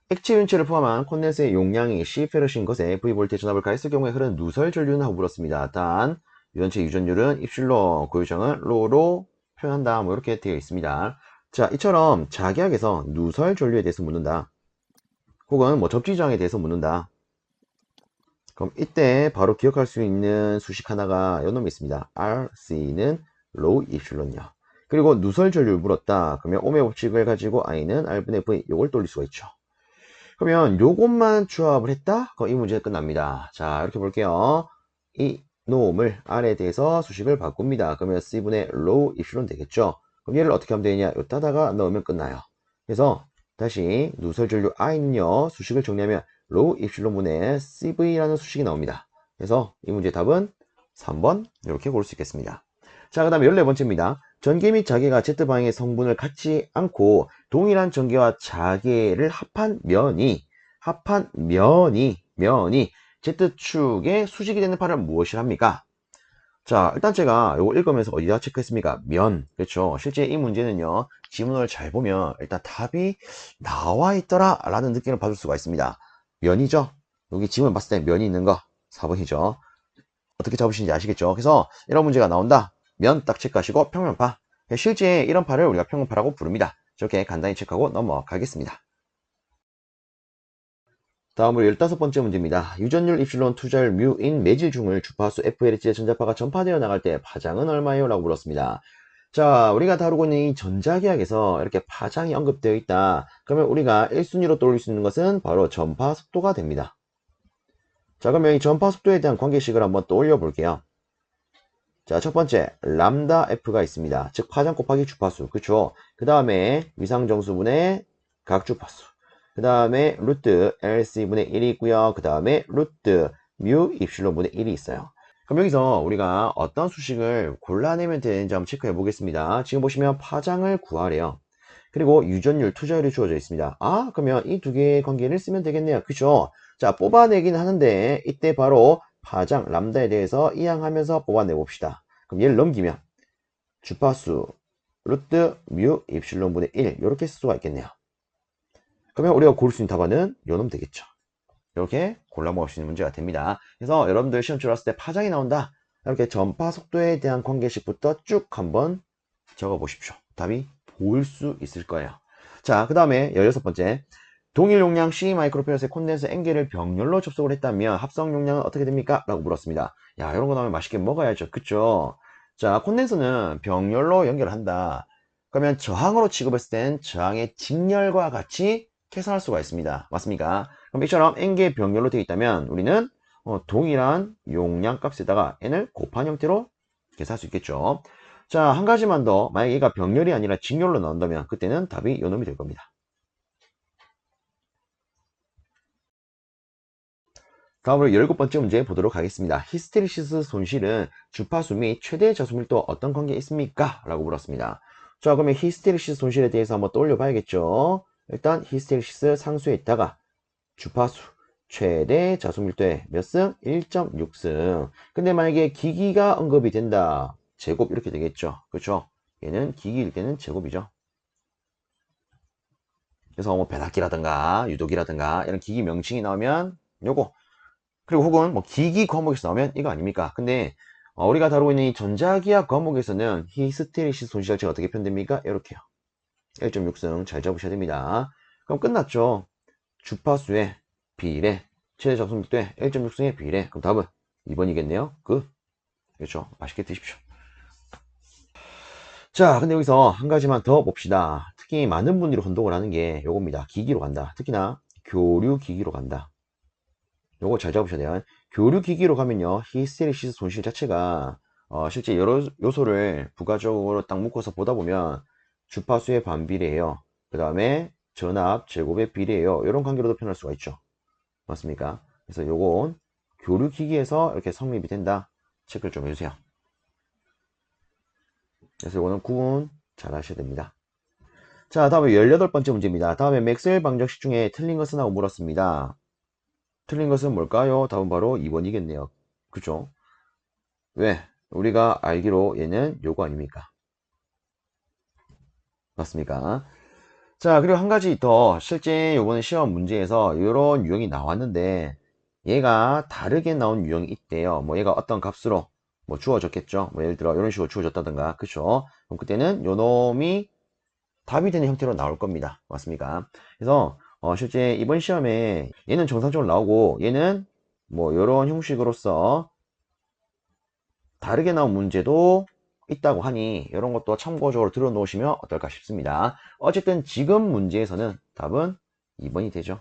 액체 윤체를 포함한 콘덴스의 용량이 C페럿인 것에 V볼트의 전압을 가했을 경우에 흐르는 누설 전류는 하고 물었습니다. 단 유전체 유전율은 입실로, 고유정은 로로 표현한다. 뭐 이렇게 되어 있습니다. 자, 이처럼 자기학에서 누설 전류에 대해서 묻는다. 혹은 뭐 접지저항에 대해서 묻는다. 그럼 이때 바로 기억할 수 있는 수식 하나가 요 놈이 있습니다. RC는 로우 입실론이요. 그리고 누설 전류를 물었다. 그러면 옴의 법칙을 가지고 I는 R분의 V 요걸 돌릴 수가 있죠. 그러면 요것만 조합을 했다? 그럼 이 문제 끝납니다. 자, 이렇게 볼게요. 이 놈을 R에 대해서 수식을 바꿉니다. 그러면 C분의 로우 입실론 되겠죠. 그럼 얘를 어떻게 하면 되냐? 요따다가 넣으면 끝나요. 그래서 다시 누설 전류 I는요, 수식을 정리하면 로우 입실론분의 CV라는 수식이 나옵니다. 그래서 이 문제의 답은 3번 이렇게 고를 수 있겠습니다. 자, 그 다음에 14번째입니다. 전개 및 자개가 Z방향의 성분을 갖지 않고 동일한 전개와 자개를 합한 면이 Z축의 수직이 되는 팔은 무엇이랍니까? 자, 일단 제가 이거 읽으면서 어디다 체크했습니까? 면. 그렇죠. 실제 이 문제는요, 지문을 잘 보면 일단 답이 나와 있더라 라는 느낌을 받을 수가 있습니다. 면이죠. 여기 지문 봤을 때 면이 있는 거 4번이죠. 어떻게 잡으시는지 아시겠죠? 그래서 이런 문제가 나온다. 면 딱 체크하시고 평면파. 실제 이런 파를 우리가 평면파라고 부릅니다. 저렇게 간단히 체크하고 넘어가겠습니다. 다음으로 15번째 문제입니다. 유전율 입실론 투자율 뮤인 매질중을 주파수 FLH의 전자파가 전파되어 나갈 때 파장은 얼마예요? 라고 물었습니다. 자, 우리가 다루고 있는 이 전자계약에서 이렇게 파장이 언급되어 있다. 그러면 우리가 1순위로 떠올릴 수 있는 것은 바로 전파 속도가 됩니다. 자, 그러면 이 전파 속도에 대한 관계식을 한번 떠올려 볼게요. 자, 첫 번째, 람다 F가 있습니다. 즉, 파장 곱하기 주파수. 그쵸? 그 다음에 위상정수분의 각주파수. 그 다음에 루트 LC분의 1이 있고요. 그 다음에 루트 뮤 입실론분의 1이 있어요. 그럼 여기서 우리가 어떤 수식을 골라내면 되는지 한번 체크해 보겠습니다. 지금 보시면 파장을 구하래요. 그리고 유전율, 투자율이 주어져 있습니다. 아, 그러면 이 두 개의 관계를 쓰면 되겠네요. 그쵸? 자, 뽑아내긴 하는데 이때 바로 파장, 람다에 대해서 이항하면서 뽑아내 봅시다. 그럼 얘를 넘기면 주파수, 루트, 뮤, 입실론분의 1 이렇게 쓸 수가 있겠네요. 그러면 우리가 고를 수 있는 답안은 요놈 되겠죠. 이렇게 골라 먹을 수 있는 문제가 됩니다. 그래서 여러분들 시험 치렀을 때 파장이 나온다. 이렇게 전파 속도에 대한 관계식부터 쭉 한번 적어 보십시오. 답이 보일 수 있을 거예요. 자, 그 다음에 16번째. 동일 용량 C 마이크로페럿의 콘덴서 N개를 병렬로 접속을 했다면 합성 용량은 어떻게 됩니까? 라고 물었습니다. 야, 이런 거 나오면 맛있게 먹어야죠. 그쵸? 자, 콘덴서는 병렬로 연결을 한다. 그러면 저항으로 취급했을 땐 저항의 직렬과 같이 계산할 수가 있습니다. 맞습니까? 그럼 이처럼 N개 병렬로 되어 있다면 우리는 동일한 용량 값에다가 N을 곱한 형태로 계산할 수 있겠죠. 자, 한 가지만 더. 만약 얘가 병렬이 아니라 직렬로 나온다면 그때는 답이 요놈이 될 겁니다. 다음으로 17번째 문제 보도록 하겠습니다. 히스테리시스 손실은 주파수 및 최대 자수밀도 어떤 관계 있습니까? 라고 물었습니다. 자, 그러면 히스테리시스 손실에 대해서 한번 떠올려 봐야겠죠. 일단 히스테리시스 상수에 있다가 주파수 최대 자수밀도에 몇 승? 1.6승. 근데 만약에 기기가 언급이 된다. 제곱 이렇게 되겠죠. 그렇죠? 얘는 기기일 때는 제곱이죠. 그래서 뭐 배닫기라든가 유도기라든가 이런 기기 명칭이 나오면 요거, 그리고 혹은 뭐 기기 과목에서 나오면 이거 아닙니까? 근데 우리가 다루고 있는 이 전자기학 과목에서는 히스테리시스 손실자체가 어떻게 표현됩니까? 이렇게요. 1.6승 잘 잡으셔야 됩니다. 그럼 끝났죠. 주파수의 비례, 최대 접속밀도의 1.6승의 비례. 그럼 답은 2번이겠네요. 그렇죠. 맛있게 드십시오. 자, 근데 여기서 한 가지만 더 봅시다. 특히 많은 분들이 혼동을 하는 게 요겁니다. 기기로 간다. 특히나 교류 기기로 간다. 요거 잘 잡으셔야 돼요. 교류 기기로 가면요, 히스테리시스 손실 자체가 실제 여러 요소를 부가적으로 딱 묶어서 보다 보면 주파수의 반비례예요. 그 다음에 전압 제곱의 비례예요. 이런 관계로도 표현할 수가 있죠. 맞습니까? 그래서 요건 교류 기기에서 이렇게 성립이 된다. 체크를 좀 해주세요. 그래서 요거는 구분 잘 하셔야 됩니다. 자, 다음에 18번째 문제입니다. 다음에 맥스웰 방정식 중에 틀린 것은 하고 물었습니다. 틀린 것은 뭘까요? 답은 바로 2번이겠네요. 그죠? 왜? 우리가 알기로 얘는 요거 아닙니까? 맞습니까? 자, 그리고 한 가지 더. 실제 요번에 시험 문제에서 이런 유형이 나왔는데 얘가 다르게 나온 유형이 있대요. 뭐 얘가 어떤 값으로 뭐 주어졌겠죠. 뭐 예를 들어 이런 식으로 주어졌다든가. 그쵸? 그럼 그때는 요 놈이 답이 되는 형태로 나올 겁니다. 맞습니까? 그래서 실제 이번 시험에 얘는 정상적으로 나오고 얘는 뭐 이런 형식으로서 다르게 나온 문제도 있다고 하니 이런 것도 참고적으로 들어 놓으시면 어떨까 싶습니다. 어쨌든 지금 문제에서는 답은 2번이 되죠.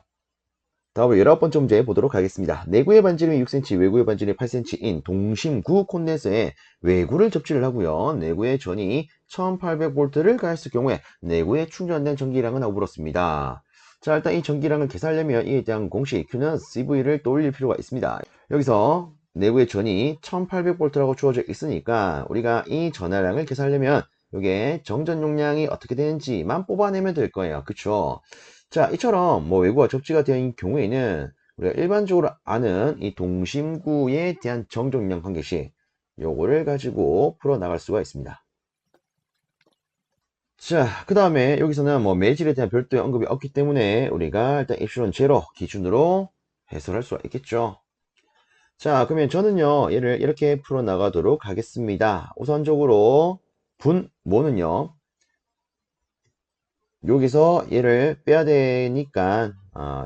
다음으로 19번째 문제 보도록 하겠습니다. 내구의 반지름이 6cm, 외구의 반지름이 8cm인 동심구 콘덴서에 외구를 접지를 하고요. 내구의 전이 1800V를 가했을 경우에 내구에 충전된 전기량은 하고 물었습니다. 자, 일단 이 전기량을 계산하려면 이에 대한 공식 Q는 CV를 떠올릴 필요가 있습니다. 여기서 내구의 전이 1800V라고 주어져 있으니까 우리가 이 전하량을 계산하려면 이게 정전 용량이 어떻게 되는지만 뽑아내면 될 거예요. 그쵸? 자, 이처럼 뭐 외구가 접지가 되는 경우에는 우리가 일반적으로 아는 이 동심구에 대한 정전용 관계식, 요거를 가지고 풀어나갈 수가 있습니다. 자, 그 다음에 여기서는 뭐 매질에 대한 별도의 언급이 없기 때문에 우리가 일단 입실론 제로 기준으로 해설할 수가 있겠죠. 자, 그러면 저는요, 얘를 이렇게 풀어나가도록 하겠습니다. 우선적으로 분모는요, 여기서 얘를 빼야 되니까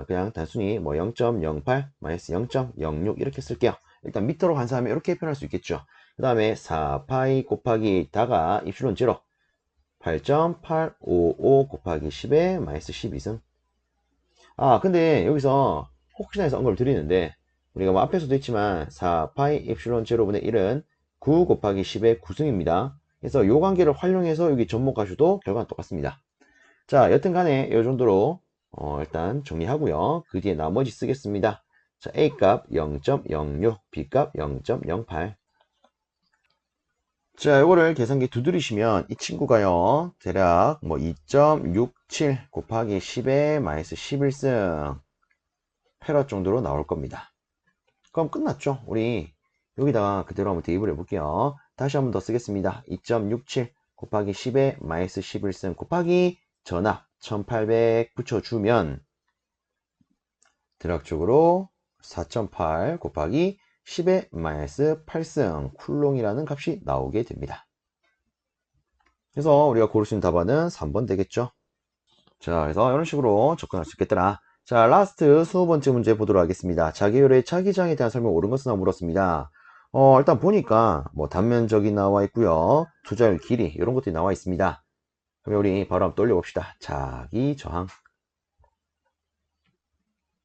그냥 단순히 뭐 0.08 마이너스 0.06 이렇게 쓸게요. 일단 미터로 환산하면 이렇게 표현할 수 있겠죠. 그 다음에 4파이 곱하기 다가 입실론 제로 8.855 곱하기 10에 마이너스 12승. 근데 여기서 혹시나 해서 언급을 드리는데 우리가 뭐 앞에서도 했지만 4파이 입실론 제로분의 1은 9 곱하기 10의 9승입니다. 그래서 이 관계를 활용해서 여기 접목하셔도 결과는 똑같습니다. 자, 여튼 간에 이 정도로 일단 정리하고요. 그 뒤에 나머지 쓰겠습니다. 자, A값 0.06, B값 0.08. 자, 요거를 계산기 두드리시면 이 친구가요, 대략 뭐 2.67 곱하기 10의 마이너스 11승 패러 정도로 나올 겁니다. 그럼 끝났죠? 우리 여기다가 그대로 한번 대입을 해볼게요. 다시 한번 더 쓰겠습니다. 2.67 곱하기 10의 마이너스 11승 곱하기 전압 1800 붙여주면 대략적으로 4.8 곱하기 10의 마이너스 8승 쿨롱이라는 값이 나오게 됩니다. 그래서 우리가 고를 수 있는 답안은 3번 되겠죠. 자, 그래서 이런 식으로 접근할 수 있겠더라. 자, 라스트 20번째 문제 보도록 하겠습니다. 자기율의 차기장에 대한 설명 옳은 것은 물었습니다. 일단 보니까 뭐 단면적이 나와 있고요. 투자율 길이 이런 것들이 나와 있습니다. 그럼 우리 바로 한번 돌려봅시다. 자기 저항.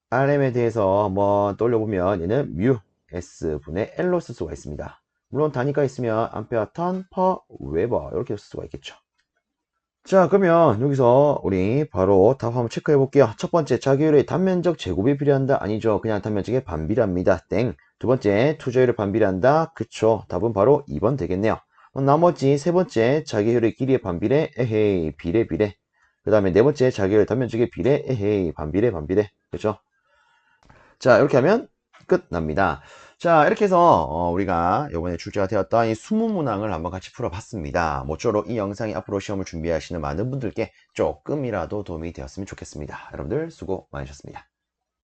RM에 대해서 한번 돌려보면 얘는 뮤 S분의 L로 쓸 수가 있습니다. 물론 단위가 있으면 암페어 턴 퍼 웨버 이렇게 쓸 수가 있겠죠. 자, 그러면 여기서 우리 바로 답 한번 체크해 볼게요. 첫 번째, 자기율의 단면적 제곱이 필요한다? 아니죠. 그냥 단면적의 반비례합니다. 땡. 두 번째, 투자율의 반비례한다? 그쵸. 답은 바로 2번 되겠네요. 나머지 세 번째, 자기율의 길이의 반비례? 에헤이, 비례. 그 다음에 네 번째, 자기율의 단면적의 비례? 에헤이, 반비례. 그죠? 자, 이렇게 하면 끝납니다. 자, 이렇게 해서 우리가 이번에 출제가 되었던 이 수문문항을 한번 같이 풀어봤습니다. 모쪼록 이 영상이 앞으로 시험을 준비하시는 많은 분들께 조금이라도 도움이 되었으면 좋겠습니다. 여러분들 수고 많으셨습니다.